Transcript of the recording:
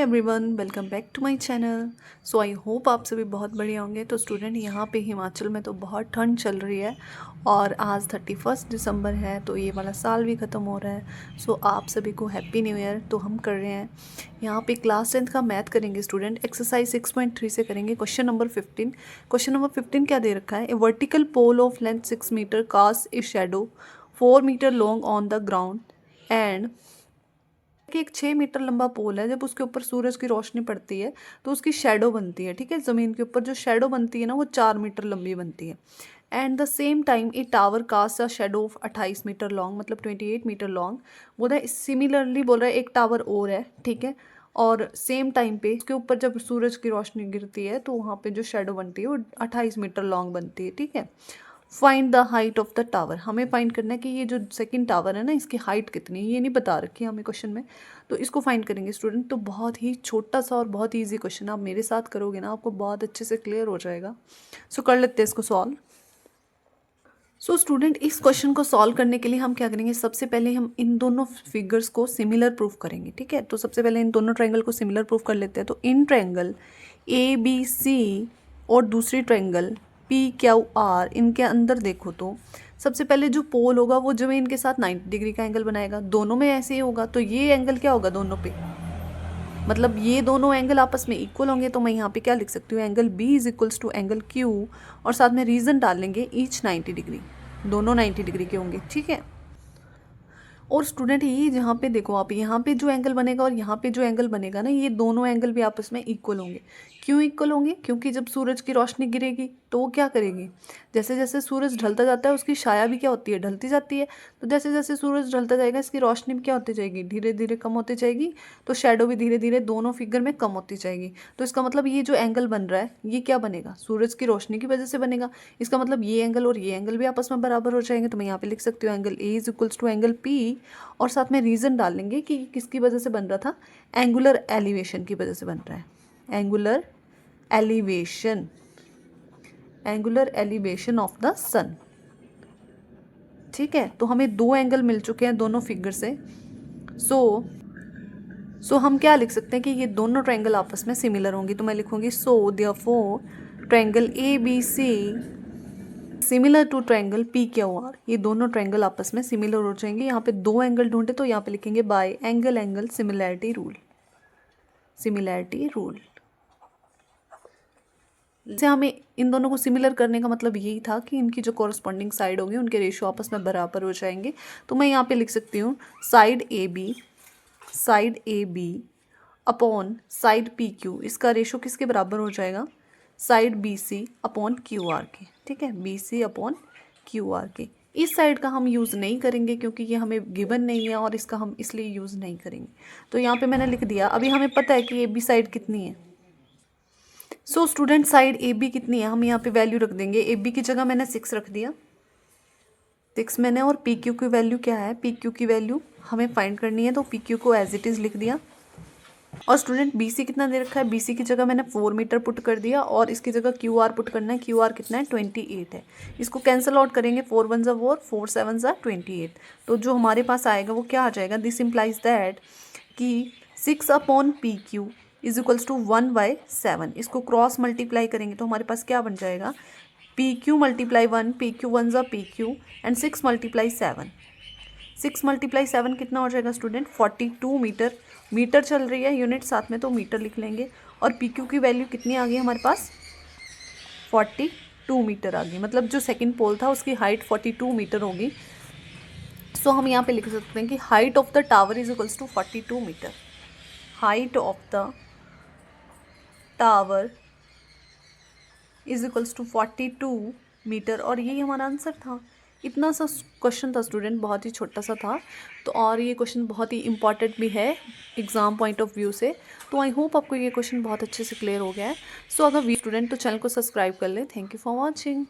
Everyone, welcome back to my channel. So I hope आप सभी बहुत बढ़िया होंगे। तो स्टूडेंट, यहाँ पे हिमाचल में तो बहुत ठंड चल रही है और आज 31 दिसंबर है, तो ये वाला साल भी ख़त्म हो रहा है। सो आप सभी को हैप्पी न्यू ईयर। तो हम कर रहे हैं यहाँ पे क्लास 10th का मैथ करेंगे स्टूडेंट। एक्सरसाइज 6.3 से करेंगे क्वेश्चन नंबर 15। क्वेश्चन नंबर 15 क्या दे रखा है? A vertical pole of length 6 metre cast a shadow 4 metre long on the ground and कि एक 6 मीटर लंबा पोल है। जब उसके ऊपर सूरज की रोशनी पड़ती है तो उसकी शेडो बनती है। ठीक है, ज़मीन के ऊपर जो शेडो बनती है ना, वो 4 मीटर लंबी बनती है। And the same time a tower cast a shadow of 28 metre long, मतलब 28 मीटर लॉन्ग। बोल रहा है सिमिलरली, बोल रहा है एक टावर और है। ठीक है, और सेम टाइम पे उसके ऊपर जब सूरज की रोशनी गिरती है तो वहाँ पे जो शेडो बनती है वो 28 मीटर लॉन्ग बनती है। ठीक है, find the height of the tower. हमें फाइंड करना है कि ये जो सेकंड टावर है ना, इसकी हाइट कितनी है। ये नहीं बता रखी है हमें क्वेश्चन में, तो इसको फाइंड करेंगे स्टूडेंट। तो बहुत ही छोटा सा और बहुत ही ईजी क्वेश्चन, आप मेरे साथ करोगे ना आपको बहुत अच्छे से क्लियर हो जाएगा। सो कर लेते हैं इसको सॉल्व। सो स्टूडेंट, इस क्वेश्चन को सॉल्व करने के लिए हम क्या करेंगे? सबसे पहले हम इन दोनों फिगर्स को सिमिलर प्रूफ करेंगे। ठीक है, तो सबसे पहले इन दोनों ट्रायंगल को सिमिलर प्रूफ कर लेते हैं। तो इन ट्रायंगल ABC और दूसरी ट्रायंगल PQR, इनके अंदर देखो तो सबसे पहले जो पोल होगा वो जमीन के साथ 90 डिग्री का एंगल बनाएगा। दोनों में ऐसे ही होगा, तो ये एंगल क्या होगा दोनों पे? मतलब ये दोनों एंगल आपस में इक्वल होंगे। तो मैं यहाँ पे क्या लिख सकती हूँ? Angle B is equals to angle Q, और साथ में रीजन डाल लेंगे ईच 90 डिग्री, दोनों 90 डिग्री के होंगे। ठीक है, और स्टूडेंट ये जहाँ पे देखो आप, यहाँ पे जो एंगल बनेगा और यहाँ पे जो एंगल बनेगा ना, ये दोनों एंगल भी आपस में इक्वल होंगे। क्यों इक्वल होंगे? क्योंकि जब सूरज की रोशनी गिरेगी तो वो क्या करेगी? जैसे जैसे सूरज ढलता जाता है उसकी छाया भी क्या होती है? ढलती जाती है। तो जैसे जैसे सूरज ढलता जाएगा इसकी रोशनी भी क्या होती जाएगी? धीरे धीरे कम होती जाएगी। तो शेडो भी धीरे धीरे दोनों फिगर में कम होती जाएगी। तो इसका मतलब ये जो एंगल बन रहा है ये क्या बनेगा? सूरज की रोशनी की वजह से बनेगा। इसका मतलब ये एंगल और ये एंगल भी आपस में बराबर हो जाएंगे। तो मैं यहाँ पे लिख सकती हूँ angle A is equals to angle P, और साथ में रीज़न डाल लेंगे कि किसकी वजह से बन रहा था? एंगुलर एलिवेशन की वजह से बन रहा है। Angular elevation, angular elevation of the sun. ठीक है, तो हमें दो एंगल मिल चुके हैं दोनों फिगर से। सो हम क्या लिख सकते हैं कि ये दोनों ट्रायंगल आपस में सिमिलर होंगी। तो मैं लिखूंगी so therefore triangle ABC similar to triangle PQR। ये दोनों ट्रायंगल आपस में सिमिलर हो जाएंगे। यहाँ पे दो एंगल ढूंढे तो यहाँ पे लिखेंगे bye angle angle similarity rule, similarity rule. जैसे हमें इन दोनों को सिमिलर करने का मतलब यही था कि इनकी जो कॉरस्पॉन्डिंग साइड होगी उनके रेशियो आपस में बराबर हो जाएंगे। तो मैं यहाँ पे लिख सकती हूँ side AB upon side PQ, इसका रेशियो किसके बराबर हो जाएगा? साइड BC अपॉन QR के। ठीक है, BC अपॉन QR के। इस साइड का हम यूज़ नहीं करेंगे क्योंकि ये हमें गिवन नहीं है और इसका हम इसलिए यूज़ नहीं करेंगे। तो यहाँ पे मैंने लिख दिया। अभी हमें पता है कि AB साइड कितनी है। सो स्टूडेंट, साइड AB कितनी है? हम यहाँ पे वैल्यू रख देंगे। AB की जगह मैंने 6 रख दिया, 6 मैंने। और PQ की वैल्यू क्या है? PQ की वैल्यू हमें फाइंड करनी है, तो PQ को एज इट इज़ लिख दिया। और स्टूडेंट BC कितना दे रखा है? BC की जगह मैंने 4 मीटर पुट कर दिया, और इसकी जगह QR पुट करना है। QR कितना है? 28 है। इसको कैंसिल आउट करेंगे, 4 1 4, 4 7 28। तो जो हमारे पास आएगा वो क्या आ जाएगा? दिस इम्प्लाइज दैट कि 6 upon PQ is equals to 1/7। इसको क्रॉस मल्टीप्लाई करेंगे तो हमारे पास क्या बन जाएगा? PQ multiply 1, PQ 1 PQ, and 6 multiply 7। 6 multiply 7 कितना हो जाएगा स्टूडेंट? 42 मीटर। मीटर चल रही है यूनिट साथ में, तो मीटर लिख लेंगे। और PQ की वैल्यू कितनी आ गई हमारे पास? 42 मीटर आ गई। मतलब जो सेकंड पोल था उसकी हाइट 42 मीटर होगी। सो हम यहाँ पे लिख सकते हैं कि height of the tower is equals to 42 metre. Height of the tower is equals to 42 metre. और यही हमारा आंसर था। इतना सा क्वेश्चन था स्टूडेंट, बहुत ही छोटा सा था। तो और ये क्वेश्चन बहुत ही इंपॉर्टेंट भी है एग्ज़ाम पॉइंट ऑफ व्यू से। तो आई होप आपको ये क्वेश्चन बहुत अच्छे से क्लियर हो गया है। सो अगर वी स्टूडेंट तो चैनल को सब्सक्राइब कर लें। Thank you for watching.